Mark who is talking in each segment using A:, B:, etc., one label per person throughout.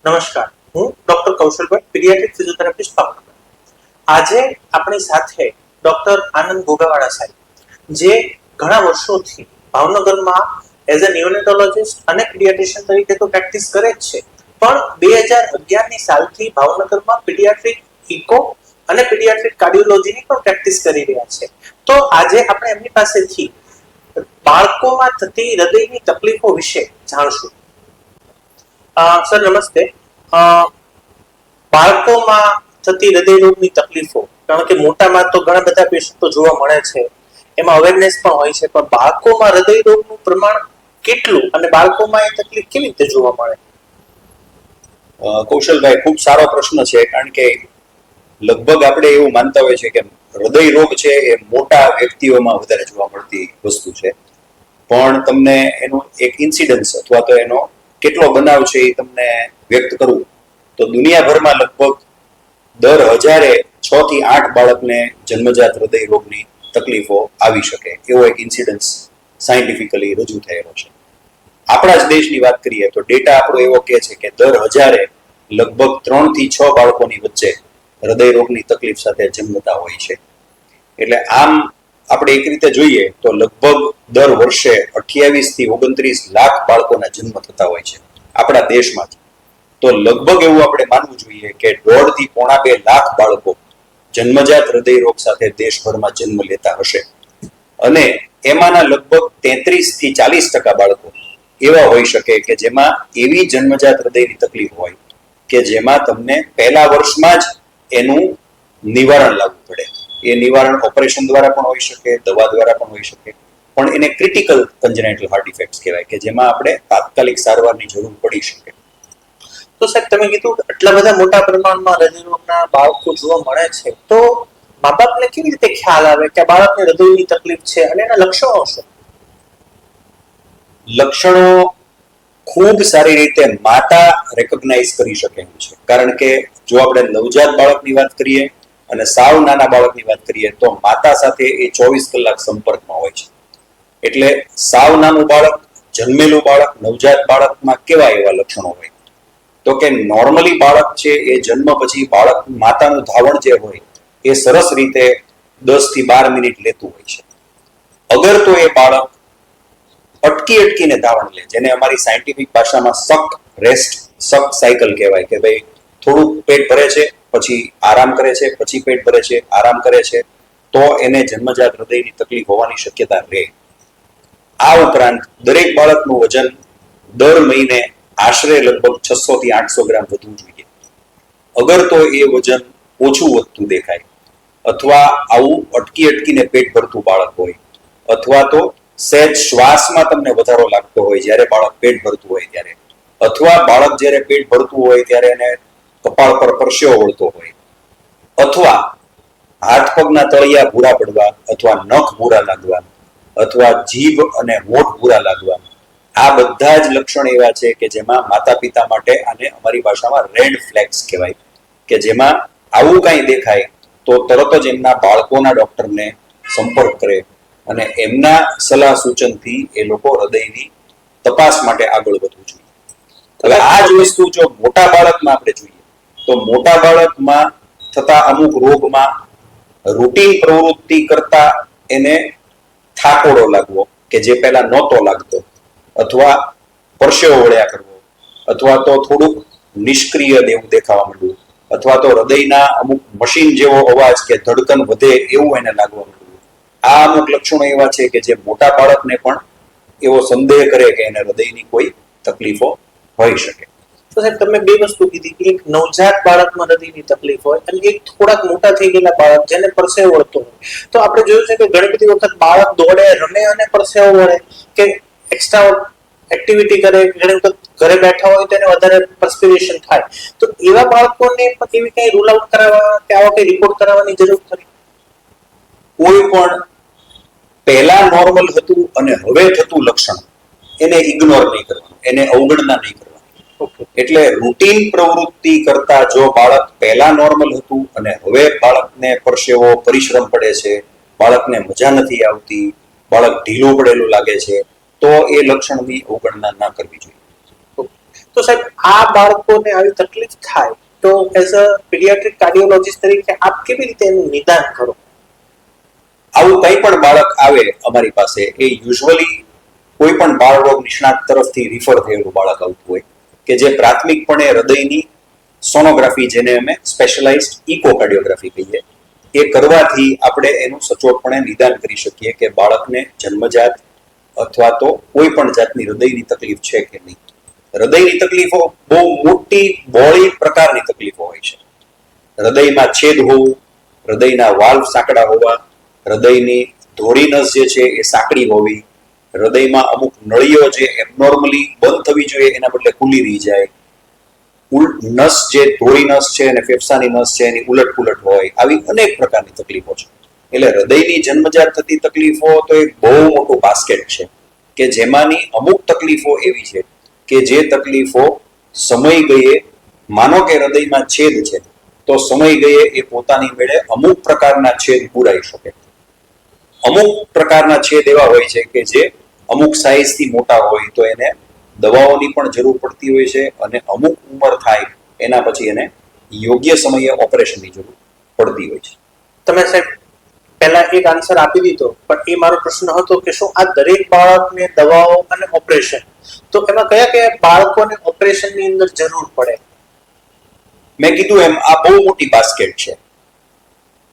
A: નમસ્કાર, હું doctor કૌશલભાઈ, paediatric physiotherapist Bhavnagar. આજે આપણી સાથે ડોક્ટર આનંદ ગોગાવાડા સાહેબ, જે ઘણા વર્ષોથી ભાવનગરમાં એઝ અ ન્યુનેટોલોજિસ્ટ અને પીડિયાટ્રિશિયન તરીકે તો પ્રેક્ટિસ કરે જ છે, પણ 2011ની સાલથી ભાવનગરમાં પીડિયાટ્રિક ઇકો અને પીડિયાટ્રિક કાર્ડિયોલોજીની પણ પ્રેક્ટિસ કરી રહ્યા છે. તો આજે આપણે એમની પાસેથી બાળકોમાં થતી હૃદયની તકલીફો વિશે જાણશું. સર નમસ્તે. બાળકોમાં થતી હૃદયરોગની તકલીફો, કારણ કે મોટામાં તો ઘણા બધા પેશન્ટો જોવા મળે છે, એમાં અવેરનેસ પણ હોય છે, પણ બાળકોમાં હૃદયરોગનું પ્રમાણ કેટલું અને બાળકોમાં એ તકલીફ કેવી રીતે જોવા મળે?
B: કૌશલભાઈ, ખૂબ સારો પ્રશ્ન છે, કારણ કે લગભગ આપણે એવું માનતા હોય છે કે હૃદય રોગ છે એ મોટા વ્યક્તિઓમાં વધારે જોવા મળતી વસ્તુ છે, પણ તમને એનો એક ઇન્સિડન્સ અથવા તો એનો કેટલો બનાવ છે એ તમને વ્યક્ત કરું તો દુનિયાભરમાં લગભગ દર 1000 6 થી 8 બાળકને જન્મજાત હૃદય રોગની તકલીફો આવી શકે એવો એક ઇન્સિડન્સ સાયન્ટિફિકલી રજૂ થયેલો છે. આપણા જ દેશની વાત કરીએ તો ડેટા આપણો એવો કહે છે કે દર 1000 લગભગ 3 થી 6 બાળકોની વચ્ચે હૃદય રોગની તકલીફ સાથે જન્મતા હોય છે. એટલે આમ આપણે એક રીતે જોઈએ તો લગભગ દર વર્ષે 28 થી 29 લાખ બાળકોના જન્મ થતા હોય છે આપણા દેશમાં. તો લગભગ એવું આપણે માનવું જોઈએ કે 1.5 થી 2.5 લાખ બાળકો જન્મજાત હૃદય રોગ સાથે દેશભરમાં જન્મ લેતા હશે, અને એમાંના લગભગ 33 થી 40% બાળકો એવા હોઈ શકે કે જેમાં એવી જન્મજાત હૃદયની તકલીફ હોય કે જેમાં તમને પહેલા વર્ષમાં જ એનું નિવારણ લાવવું પડે. એ નિવારણ ઓપરેશન દ્વારા પણ હોઈ શકે, દવા દ્વારા પણ હોઈ શકે, પણ એને ક્રિટિકલ કન્જેનાઇટલ હાર્ટ ડિફેક્ટ્સ કહેવાય કે જેમાં આપણે તાત્કાલિક સારવારની જરૂર પડી શકે.
A: તો સાહેબ, તમે કીધું આટલા બધા મોટા પ્રમાણમાં હૃદયરોગના બાળકો જોવા મળે છે, તો મા બાપને કેવી રીતે ખ્યાલ આવે કે બાળકને હૃદયની તકલીફ છે અને એના લક્ષણો શું?
B: લક્ષણો ખૂબ સારી રીતે માતા રેકોગ્નાઇઝ કરી શકે એમ છે, કારણ કે જો આપણે નવજાત બાળકની વાત કરીએ અને સાવ નાના બાળકની વાત કરીએ તો માતા સાથે એ 24 કલાક સંપર્કમાં હોય છે. એટલે સાવ નાનું બાળક, જન્મેલું બાળક, નવજાત બાળકમાં કેવા એવા લક્ષણો હોય તો કે નોર્મલી બાળક છે એ જન્મ પછી બાળક માતાનું ધાવણ જે હોય એ સરસ રીતે 10 થી 12 મિનિટ લેતું હોય છે. અગર તો એ બાળક અટકીને ધાવણ લે, જેને અમારી સાયન્ટિફિક ભાષામાં સક રેસ્ટ સક સાયકલ કહેવાય કે ભાઈ થોડું પેટ ભરે છે, પછી આરામ કરે છે, પછી પેટ ભરે છે, આરામ કરે છે, તો એને જન્મજાત હૃદયની તકલીફ હોવાની શક્યતા રહે. આ ઉપરાંત દરેક બાળકનું વજન દર મહિને આશરે લગભગ 600 થી 800 ગ્રામ વધવું જોઈએ. અગર તો એ વજન ઓછું વધતું દેખાય, અથવા આવું અટકીને પેટ ભરતું બાળક હોય, અથવા તો સહેજ શ્વાસમાં તમને વધારો લાગતો હોય જ્યારે બાળક પેટ ભરતું હોય ત્યારે, અથવા બાળક જ્યારે પેટ ભરતું હોય ત્યારે એને કપાળ પર પરસેવો વળતો હોય, અથવા હાથ પગના તળિયા ભૂરા પડવા, અથવા નખ ભૂરા લાગવા, અથવા જીભ અને હોઠ ભૂરા લાગવા, આ બધા જ લક્ષણ એવા છે કે જેમાં માતા પિતા માટે આને અમારી ભાષામાં રેડ ફ્લેગ્સ કહેવાય, કે જેમાં આવું કંઈ દેખાય તો તરત જ એમના બાળકોના ડોક્ટરને સંપર્ક કરે અને એમના સલાહ સૂચનથી એ લોકો હૃદયની તપાસ માટે આગળ વધવું જોઈએ. હવે આ જ વસ્તુ જો મોટા બાળકમાં આપણે જોઈએ તો મોટા બાળકમાં થતા અમુક રોગમાં રૂટીન પ્રવૃત્તિ કરતા એને થાકોડો લાગવો કે જે પહેલા નહોતો લાગતો, અથવા પરસેવો વળ્યા કરવો, અથવા તો થોડુંક નિષ્ક્રિય દેવું દેખાવા માંડવું, અથવા તો હૃદયના અમુક મશીન જેવો અવાજ કે ધડકન વધે એવું એને લાગવા માંડવું. આ અમુક લક્ષણો એવા છે કે જે મોટા બાળકને પણ એવો સંદેહ કરે કે એને હૃદયની કોઈ તકલીફો હોઈ શકે.
A: તો સાહેબ, તમે બે વસ્તુ કીધી કે એક નવજાત બાળકમાં હૃદયની તકલીફ હોય અને એક થોડાક મોટા થઈ ગયેલા બાળક જેને પરસેવો વળતો હોય. તો આપણે જોયું છે કે ઘણી બધી વખત બાળક દોડે, રમે અને પરસેવો વળે કે એક્સ્ટ્રા એક્ટિવિટી કરે, ઘણી વખત ઘરે બેઠા હોય તો એને વધારે પરસ્પિરેશન થાય. તો એવા બાળકોને પણ એવી કઈ રૂલ આઉટ કરાવવા કે આવા કઈ રિપોર્ટ કરાવવાની જરૂર ખરી?
B: કોઈ પણ પહેલા નોર્મલ હતું અને હવે થતું લક્ષણ એને ઇગ્નોર નહીં કરવાનું, એને અવગણના નહીં કરવાની. એટલે રૂટીન પ્રવૃત્તિ કરતા જો બાળક પહેલા નોર્મલ હતું અને હવે બાળકને પરસેવો પરિશ્રમ પડે છે, બાળકને મજા નથી આવતી, બાળક ઢીલું પડેલું લાગે છે, તો એ લક્ષણની અવગણના ના કરવી જોઈએ.
A: તો સાહેબ આ બાળકોને આવી તકલીફ થાય તો એઝ અ પીડિયાટ્રિક કાર્ડિયોલોજીસ્ટ તરીકે આપ કેવી રીતે એનું નિદાન કરો?
B: આવું કંઈ પણ બાળક આવે અમારી પાસે એ યુઝ્યુઅલી કોઈ પણ બાળરોગ નિષ્ણાત તરફથી રિફર થયેલું બાળક આવતું હોય કે જે પ્રાથમિકપણે હૃદયની સોનોગ્રાફી, જેને અમે સ્પેશિયલાઇઝ્ડ ઇકોકાર્ડિયોગ્રાફી કહીએ, એ કરવાથી આપણે એનું સચોટપણે નિદાન કરી શકીએ કે બાળકને જન્મજાત અથવા તો કોઈ પણ જાતની હૃદયની તકલીફ છે કે નહીં. હૃદયની તકલીફો બહુ મોટી બોળી પ્રકારની તકલીફો હોય છે. હૃદયમાં છેદ હોવું, હૃદયના વાલ્વ સાંકડા હોવા, હૃદયની ધોરી નસ જે છે એ સાંકડી હોવી, હૃદયમાં અમુક નળીઓ જે એબનોર્મલી બંધ થવી જોઈએ એના બદલે ખુલ્લી રહી જાય, નસ જે ધોરી નસ છે અને ફેફસાની નસ છે એની ઉલટ પુલટ હોય, આવી અનેક પ્રકારની તકલીફો છે. એટલે હૃદયની જન્મજાત થતી તકલીફો તો એક બહુ મોટું બાસ્કેટ છે કે જેમાંની અમુક તકલીફો એવી છે કે જે તકલીફો સમય ગયે, માનો કે હૃદયમાં છેદ છે તો સમય ગયે એ પોતાની મેળે અમુક પ્રકારના છેદ પૂરાઈ શકે. અમુક પ્રકારના છેદ એવા હોય છે કે જે અમુક સાઇઝથી મોટા હોય તો એને દવાઓની પણ જરૂર પડતી હોય છે અને અમુક ઉંમર થાય એના પછી એને યોગ્ય સમયે ઓપરેશનની જરૂર પડતી હોય છે.
A: તમે સાહેબ પહેલા એક આન્સર આપી દીધો, પણ એ મારો પ્રશ્ન હતો કે શું આ દરેક બાળકને દવાઓ અને ઓપરેશન, તો એમાં કયા કયા બાળકોને ઓપરેશનની અંદર જરૂર પડે?
B: મેં કીધું એમ આ બહુ મોટી બાસ્કેટ છે.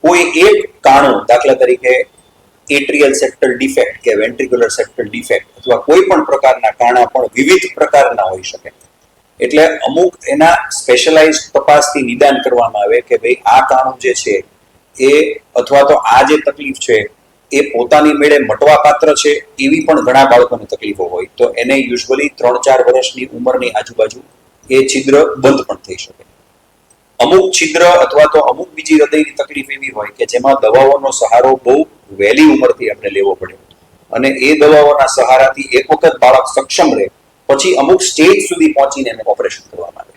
B: કોઈ એક કાણું, દાખલા તરીકે એટ્રિયલ સેપ્ટલ ડિફેક્ટ કે વેન્ટ્રિક્યુલર સેપ્ટલ ડિફેક્ટ અથવા કોઈ પણ પ્રકારના કાણા પણ વિવિધ પ્રકારના હોઈ શકે. એટલે અમુક એના સ્પેશિયલાઇઝ્ડ તપાસથી નિદાન કરવામાં આવે કે ભાઈ આ કાણું જે છે એ અથવા તો આ જે તકલીફ છે એ પોતાની મેળે મટવા પાત્ર છે. એવી પણ ઘણા બાળકોને તકલીફો હોય તો એને યુઝ્યુઅલી 3-4 વર્ષની ઉંમરની આજુબાજુ એ છિદ્ર બંધ પણ થઈ શકે. અમુક છિદ્ર અથવા તો અમુક બીજી હૃદયની તકલીફ એવી હોય કે જેમાં દવાઓનો સહારો બહુ વહેલી ઉંમરથી આપણે લેવો પડે અને એ દવાઓના સહારાથી એક વખત બાળક સક્ષમ રહે પછી અમુક સ્ટેજ સુધી પહોંચીને એને ઓપરેશન કરવામાં આવે.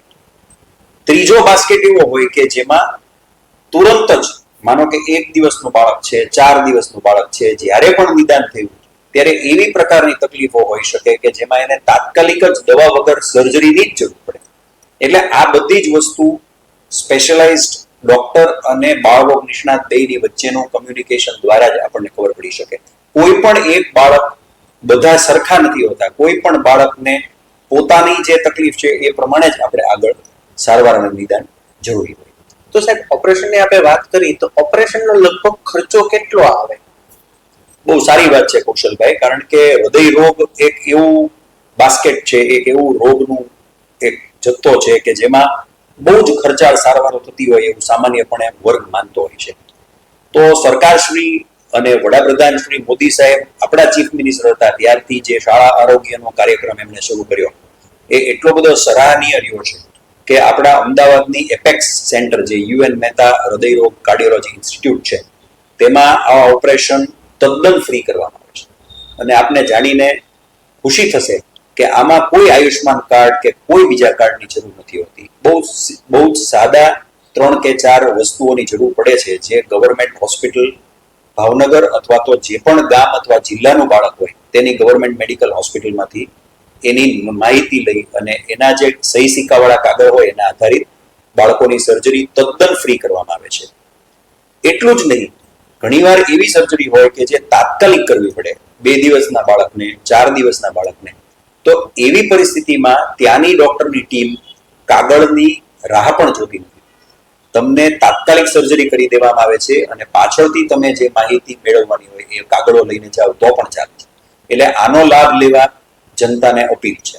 B: ત્રીજો બાસ્કેટ એવો હોય કે જેમાં તુરંત જ, માનો કે 1 દિવસનું બાળક છે, 4 દિવસનું બાળક છે, જ્યારે પણ નિદાન થયું ત્યારે એવી પ્રકારની તકલીફો હોઈ શકે કે જેમાં એને તાત્કાલિક જ દવા વગર સર્જરીની જ જરૂર પડે. એટલે આ બધી જ વસ્તુ સ્પેશિયલાઇઝ્ડ ડોક્ટર અને બાળરોગ નિષ્ણાત બેયની વચ્ચેનું કમ્યુનિકેશન દ્વારા જ આપણને ખબર પડી શકે. કોઈ પણ એક બાળક બધા સરખા નથી હોતા. કોઈ પણ બાળકને પોતાની જે તકલીફ છે એ પ્રમાણે જ આપણે આગળ સારવાર અને નિદાન જરૂરી હોય.
A: તો સાહેબ ઓપરેશનની આપણે વાત કરી તો ઓપરેશનનો લગભગ ખર્ચો કેટલો આવે?
B: બહુ સારી વાત છે કૌશલભાઈ, કારણ કે હૃદય રોગ એક એવું બાસ્કેટ છે, એક એવું રોગનું એક જથ્થો છે કે જેમાં બહુ જ ખર્ચાળ સારવારો થતી હોય એવું સામાન્યપણે વર્ગ માનતો હોય છે. તો સરકારશ્રી અને વડાપ્રધાન શ્રી મોદી સાહેબ આપણા ચીફ મિનિસ્ટર હતા ત્યારથી જે શાળા આરોગ્યનો કાર્યક્રમ એમણે શરૂ કર્યો એ એટલો બધો સરાહનીય રહ્યો છે કે આપણા અમદાવાદની એપેક્સ સેન્ટર જે યુએન મહેતા હૃદયરોગ કાર્ડિયોલોજી ઇન્સ્ટિટ્યૂટ છે તેમાં આ ઓપરેશન તદ્દન ફ્રી કરવામાં આવે છે. અને આપને જાણીને ખુશી થશે કે આમાં કોઈ આયુષ્માન કાર્ડ કે કોઈ બીજા કાર્ડની જરૂર નથી હોતી. બહુ જ સાદા 3 કે 4 વસ્તુઓની જરૂર પડે છે જે ગવર્મેન્ટ હોસ્પિટલ ભાવનગર અથવા તો જે પણ ગામ અથવા જિલ્લાનું બાળક હોય તેની ગવર્મેન્ટ મેડિકલ હોસ્પિટલમાંથી એની માહિતી લઈ અને એના જે સહી સિક્કાવાળા કાગળ હોય એના આધારિત બાળકોની સર્જરી તદ્દન ફ્રી કરવામાં આવે છે. એટલું જ નહીં, ઘણીવાર એવી સર્જરી હોય કે જે તાત્કાલિક કરવી પડે, 2 દિવસના બાળકને, 4 દિવસના બાળકને. તો એવી પરિસ્થિતિમાં ત્યાંની ડોક્ટરની ટીમ કાગળની રાહ પણ જોતી નથી. તમને તાત્કાલિક સર્જરી કરી દેવામાં આવે છે અને પાછળથી તમે જે માહિતી મેળવવાની હોય એ કાગળો લઈને જાઓ તો પણ ચાલે છે. એટલે આનો લાભ લેવા જનતાને અપીલ છે.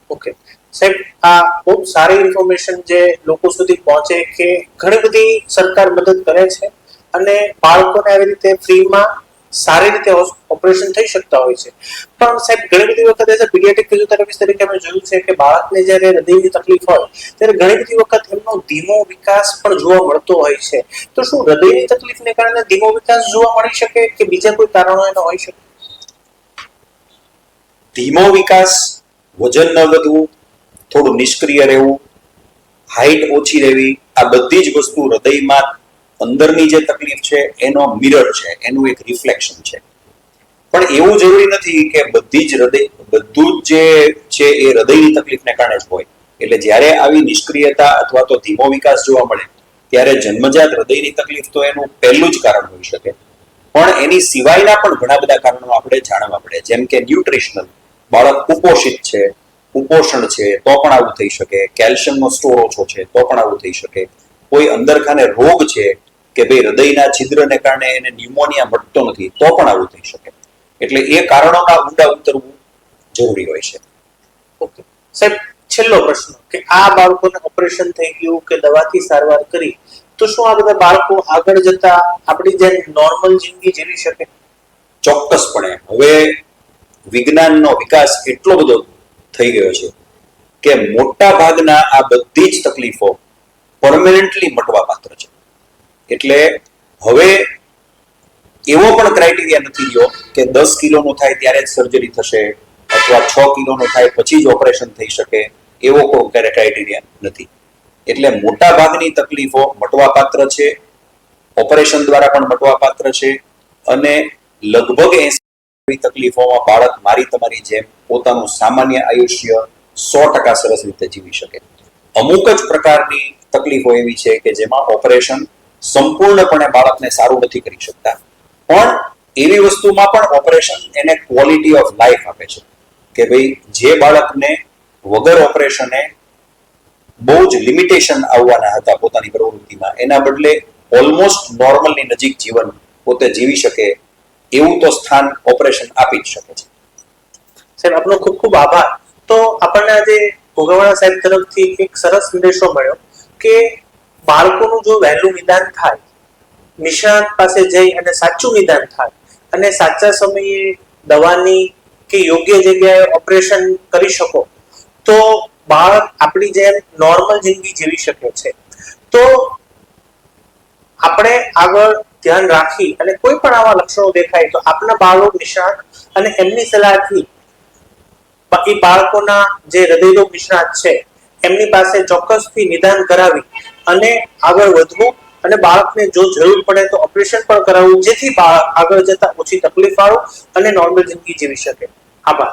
A: ઓકે સાહેબ, આ બહુ સારી ઇન્ફોર્મેશન જે લોકો સુધી પહોંચે કે ઘણી બધી સરકાર મદદ કરે છે અને બાળકોને આવી રીતે ફ્રીમાં સારી રીતે ઓપરેશન થઈ શકતા હોય છે. પણ સાહેબ ઘણી બધી વખત એઝ અ પીડિયાટ્રિક ફિઝિયોથેરાપિસ્ટ તરીકે અમે જોયું છે કે બાળકને જ્યારે હૃદયની તકલીફ હોય ત્યારે ઘણી બધી વખત એમનો ધીમો વિકાસ પણ જોવા મળતો હોય છે. તો શું હૃદયની તકલીફને કારણે ધીમો વિકાસ જોવા મળી શકે કે બીજા કોઈ કારણો એના હોઈ શકે?
B: ધીમો વિકાસ, વજન ન વધવું, થોડું નિષ્ક્રિય રહેવું, હાઈટ ઓછી રહેવી, આ બધી જ વસ્તુ હૃદયમાં અંદરની જે તકલીફ છે એનો મિરર છે, એનું એક રિફ્લેક્શન છે. પણ એવું જરૂરી નથી કે બધું જ જે છે એ હૃદયની તકલીફને કારણે જ હોય. એટલે જ્યારે આવી નિષ્ક્રિયતા અથવા તો ધીમો વિકાસ જોવા મળે ત્યારે જન્મજાત હૃદયની તકલીફ તો એનું પહેલું જ કારણ હોઈ શકે, પણ એની સિવાયના પણ ઘણા બધા કારણો આપણે જાણવા પડે, જેમ કે ન્યુટ્રિશનલ, બાળક કુપોષિત છે, કુપોષણ છે તો પણ આવું થઈ શકે, કેલ્શિયમનો સ્ટોર ઓછો છે તો પણ આવું થઈ શકે, કોઈ અંદરખાને રોગ છે કે ભાઈ હૃદયના છિદ્રને કારણે એને ન્યુમોનિયા મટતો નથી તો પણ આવું થઈ શકે. એટલે એ કારણોના ઊંડા ઉતરવું જરૂરી હોય છે.
A: ઓકે સાહેબ, છેલ્લો પ્રશ્ન કે આ બાળકોને ઓપરેશન થઈ ગયું કે દવાથી સારવાર કરી તો શું આ બધા બાળકો આગળ જતા આપણી જેમ નોર્મલ જિંદગી જીવી શકે?
B: ચોક્કસપણે. હવે વિજ્ઞાનનો વિકાસ એટલો બધો થઈ ગયો છે કે મોટા ભાગના આ બધી જ તકલીફો પરમેનન્ટલી મટવા પાત્ર છે. એટલે હવે એવો પણ ક્રાઇટેરિયા નથી રહ્યો કે 10 કિલોનું થાય ત્યારે જ સર્જરી થશે અથવા 6 કિલોનું થાય પછી જ ઓપરેશન થઈ શકે, એવો કોઈ ક્રાઇટેરિયા નથી. એટલે મોટા ભાગની તકલીફો મટવા પાત્ર છે, ઓપરેશન દ્વારા પણ મટવા પાત્ર છે, અને લગભગ 80% તકલીફોમાં બાળક મારી તમારી જેમ પોતાનું સામાન્ય આયુષ્ય 100% સરસ રીતે જીવી શકે. અમુક જ પ્રકારની તકલીફો એવી છે કે જેમાં ઓપરેશન સંપૂર્ણપણે બાળકને સારું નથી કરી શકતા, પણ એવી વસ્તુમાં પણ ઓપરેશન એને ક્વોલિટી ઓફ લાઈફ આપે છે કે ભાઈ જે બાળકને વગર ઓપરેશને બહુ જ લિમિટેશન આવવાના હતા પોતાની પ્રવૃત્તિમાં, એના બદલે ઓલમોસ્ટ નોર્મલની નજીક જીવન પોતે જીવી શકે એવું તો સ્થાન ઓપરેશન આપી જ શકે છે.
A: સાહેબ, આપનો ખૂબ ખૂબ આભાર. તો આપણને આજે ભોગાવાળા સાહેબ તરફથી એક સરસ સંદેશો મળ્યો કે બાળકોનું જો વહેલું નિદાન થાય, નિષ્ણાત પાસે જઈ અને સાચું નિદાન થાય અને સાચા સમયે દવાની કે યોગ્ય જગ્યાએ ઓપરેશન કરી શકો તો બાળક આપણી જેમ નોર્મલ જિંદગી જીવી શકે છે. તો આપણે આગળ ધ્યાન રાખી અને કોઈ પણ આવા લક્ષણો દેખાય તો આપના બાળક નિષ્ણાત અને એમની સલાહથી બાકી બાળકોના જે હૃદયરોગ નિષ્ણાત છે એમની પાસે ચોક્કસથી નિદાન કરાવી અને આગળ વધવું અને બાળકને જો જરૂર પડે તો ઓપરેશન પણ કરાવવું, જેથી બાળક આગળ જતા ઓછી તકલીફ વાળું અને નોર્મલ જિંદગી જીવી શકે. આભાર.